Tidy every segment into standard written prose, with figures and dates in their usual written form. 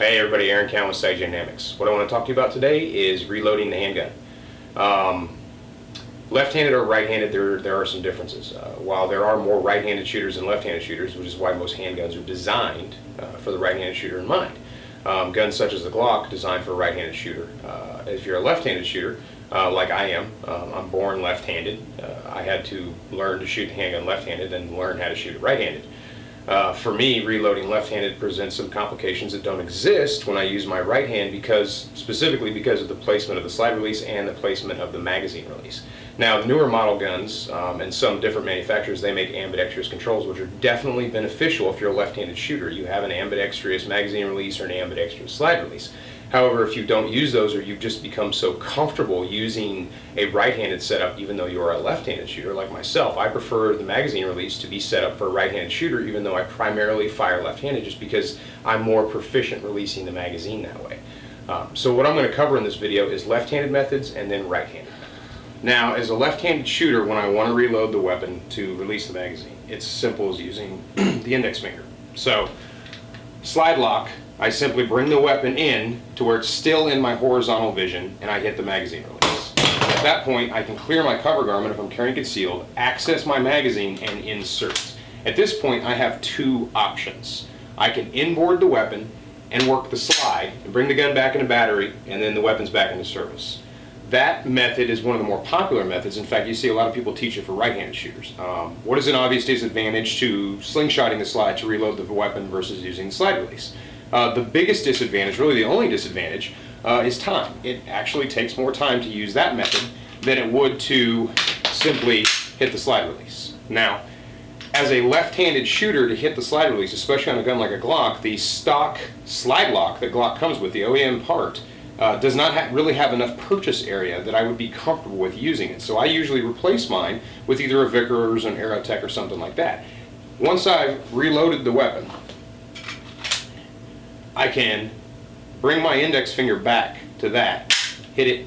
Hey everybody, Aaron Cowan with Site Dynamics. What I want to talk to you about today is reloading the handgun. Left-handed or right-handed, there are some differences. While there are more right-handed shooters than left-handed shooters, which is why most handguns are designed for the right-handed shooter in mind. Guns such as the Glock, designed for a right-handed shooter. If you're a left-handed shooter, like I am, I'm born left-handed. I had to learn to shoot the handgun left-handed and learn how to shoot it right-handed. For me, reloading left-handed presents some complications that don't exist when I use my right hand, specifically because of the placement of the slide release and the placement of the magazine release. Now, the newer model guns and some different manufacturers, they make ambidextrous controls, which are definitely beneficial if you're a left-handed shooter. You have an ambidextrous magazine release or an ambidextrous slide release. However, if you don't use those, or you've just become so comfortable using a right-handed setup, even though you're a left-handed shooter like myself, I prefer the magazine release to be set up for a right-handed shooter, even though I primarily fire left-handed, just because I'm more proficient releasing the magazine that way. So what I'm going to cover in this video is left-handed methods and then right-handed methods. Now, as a left-handed shooter, when I want to reload the weapon to release the magazine, it's as simple as using the index finger. So, slide lock, I simply bring the weapon in to where it's still in my horizontal vision, and I hit the magazine release. At that point, I can clear my cover garment if I'm carrying concealed, access my magazine, and insert. At this point, I have two options. I can inboard the weapon and work the slide, and bring the gun back into battery, and then the weapon's back into service. That method is one of the more popular methods. In fact, you see a lot of people teach it for right-handed shooters. What is an obvious disadvantage to slingshotting the slide to reload the weapon versus using the slide release? The biggest disadvantage, really the only disadvantage, is time. It actually takes more time to use that method than it would to simply hit the slide release. Now, as a left-handed shooter, to hit the slide release, especially on a gun like a Glock, the stock slide lock that Glock comes with, the OEM part, does not really have enough purchase area that I would be comfortable with using it. So I usually replace mine with either a Vickers, an Aerotech, or something like that. Once I've reloaded the weapon, I can bring my index finger back to that, hit it,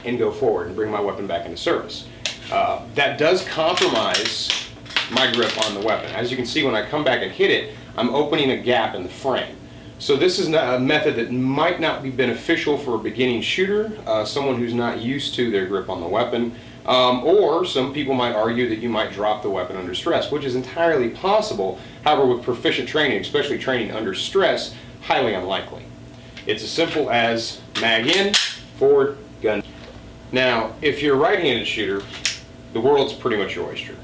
and go forward and bring my weapon back into service. That does compromise my grip on the weapon. As you can see, when I come back and hit it, I'm opening a gap in the frame. So this is a method that might not be beneficial for a beginning shooter, someone who's not used to their grip on the weapon, or some people might argue that you might drop the weapon under stress, which is entirely possible. However, with proficient training, especially training under stress, highly unlikely. It's as simple as mag in, forward, gun. Now, if you're a right-handed shooter, the world's pretty much your oyster,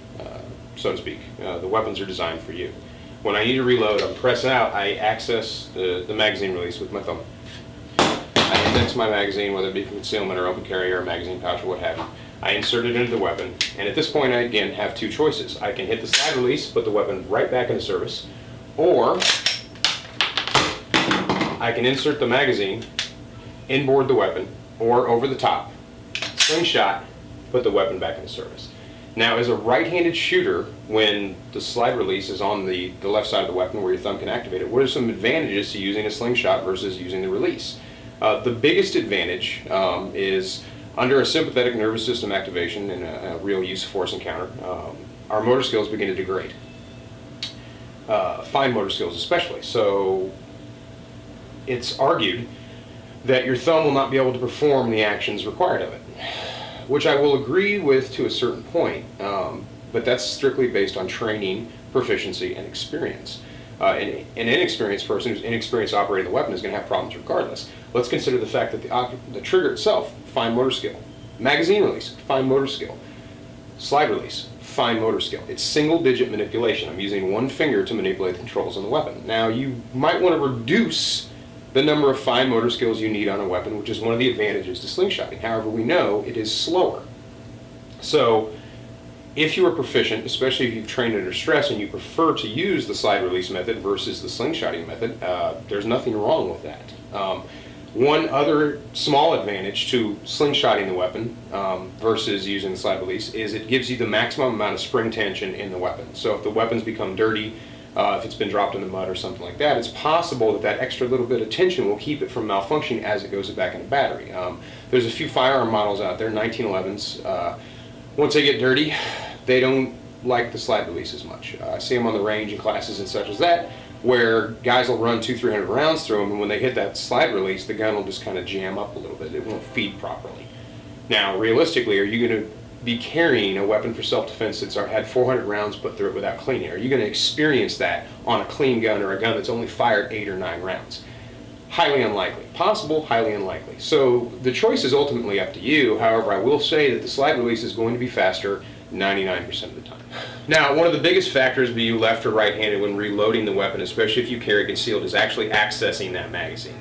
so to speak. The weapons are designed for you. When I need to reload, I'm pressing out, I access the magazine release with my thumb. I index my magazine, whether it be concealment or open carry or a magazine pouch or what have you. I insert it into the weapon, and at this point I again have two choices. I can hit the slide release, put the weapon right back into service, or I can insert the magazine, inboard the weapon, or over the top, slingshot, put the weapon back into service. Now, as a right-handed shooter, when the slide release is on the left side of the weapon where your thumb can activate it, what are some advantages to using a slingshot versus using the release? The biggest advantage is under a sympathetic nervous system activation in a real use of force encounter, our motor skills begin to degrade. Fine motor skills especially. So it's argued that your thumb will not be able to perform the actions required of it, which I will agree with to a certain point, but that's strictly based on training, proficiency, and experience. An inexperienced person who's inexperienced operating the weapon is going to have problems regardless. Let's consider the fact that the trigger itself, fine motor skill. Magazine release, fine motor skill. Slide release, fine motor skill. It's single-digit manipulation. I'm using one finger to manipulate the controls on the weapon. Now, you might want to reduce the number of fine motor skills you need on a weapon, which is one of the advantages to slingshotting. However, we know it is slower. So, if you are proficient, especially if you've trained under stress and you prefer to use the slide release method versus the slingshotting method, there's nothing wrong with that. One other small advantage to slingshotting the weapon versus using the slide release is it gives you the maximum amount of spring tension in the weapon. So if the weapon's become dirty, if it's been dropped in the mud or something like that, it's possible that that extra little bit of tension will keep it from malfunctioning as it goes back into battery. There's a few firearm models out there, 1911s. Once they get dirty, they don't like the slide release as much. I see them on the range in classes and such as that. where guys will run 200-300 rounds through them, and when they hit that slide release, the gun will just kind of jam up a little bit. It won't feed properly. Now, realistically, are you going to be carrying a weapon for self-defense that's had 400 rounds put through it without cleaning? Are you going to experience that on a clean gun or a gun that's only fired 8 or 9 rounds? Highly unlikely. Possible, highly unlikely. So the choice is ultimately up to you. However, I will say that the slide release is going to be faster 99% of the time. Now, one of the biggest factors, be you left or right-handed, when reloading the weapon, especially if you carry concealed, is actually accessing that magazine.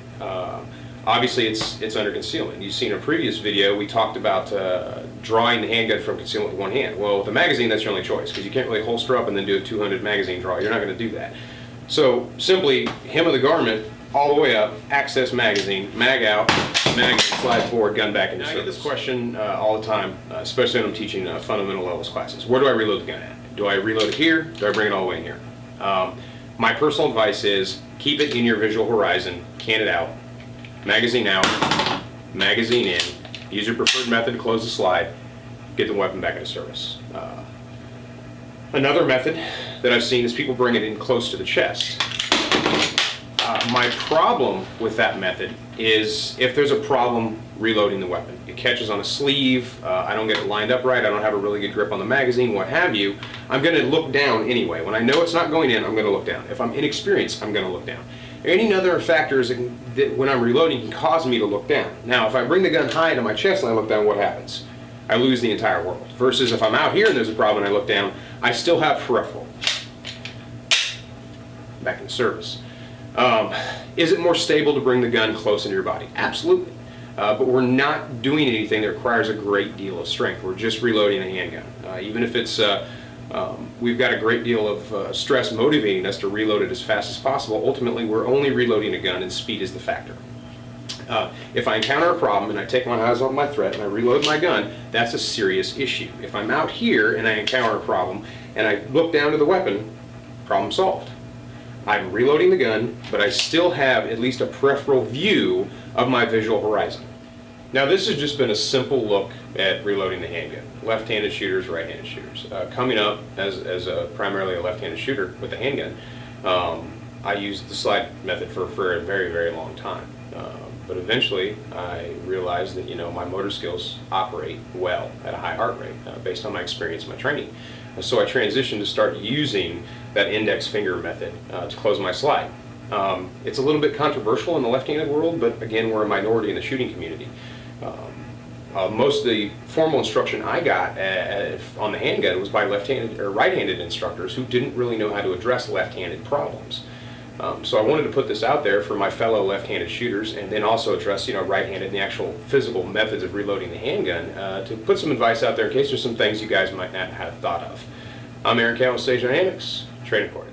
Obviously, it's under concealment. You've seen a previous video, we talked about drawing the handgun from concealment with one hand. Well, with a magazine, that's your only choice, because you can't really holster up and then do a 200 magazine draw. You're not going to do that. So simply, hem of the garment, all the way up, access magazine, mag out, magazine, slide forward, gun back into service. I get this question all the time, especially when I'm teaching fundamental levels classes. Where do I reload the gun at? Do I reload it here? Do I bring it all the way in here? My personal advice is keep it in your visual horizon, can it out, magazine out, magazine in, use your preferred method to close the slide, get the weapon back into service. Another method that I've seen is people bring it in close to the chest. My problem with that method is if there's a problem reloading the weapon. It catches on a sleeve, I don't get it lined up right, I don't have a really good grip on the magazine, what have you, I'm going to look down anyway. When I know it's not going in, I'm going to look down. If I'm inexperienced, I'm going to look down. Any other factors that when I'm reloading can cause me to look down. Now, if I bring the gun high to my chest and I look down, what happens? I lose the entire world. Versus if I'm out here and there's a problem and I look down, I still have peripheral. Back in service. Is it more stable to bring the gun close into your body? Absolutely. But we're not doing anything that requires a great deal of strength. We're just reloading a handgun. Even if it's, we've got a great deal of stress motivating us to reload it as fast as possible, ultimately we're only reloading a gun and speed is the factor. If I encounter a problem and I take my eyes off my threat and I reload my gun, that's a serious issue. If I'm out here and I encounter a problem and I look down to the weapon, problem solved. I'm reloading the gun, but I still have at least a peripheral view of my visual horizon. Now, this has just been a simple look at reloading the handgun. Left-handed shooters, right-handed shooters. Coming up as primarily a left-handed shooter with the handgun, I used the slide method for a very, very long time. But eventually, I realized that my motor skills operate well at a high heart rate based on my experience and my training. So I transitioned to start using that index finger method to close my slide. It's a little bit controversial in the left-handed world, but again, we're a minority in the shooting community. Most of the formal instruction I got on the handgun was by left-handed or right-handed instructors who didn't really know how to address left-handed problems. So I wanted to put this out there for my fellow left-handed shooters, and then also address right-handed and the actual physical methods of reloading the handgun to put some advice out there in case there's some things you guys might not have thought of. I'm Aaron Cowan with Sage Dynamics, Training Court.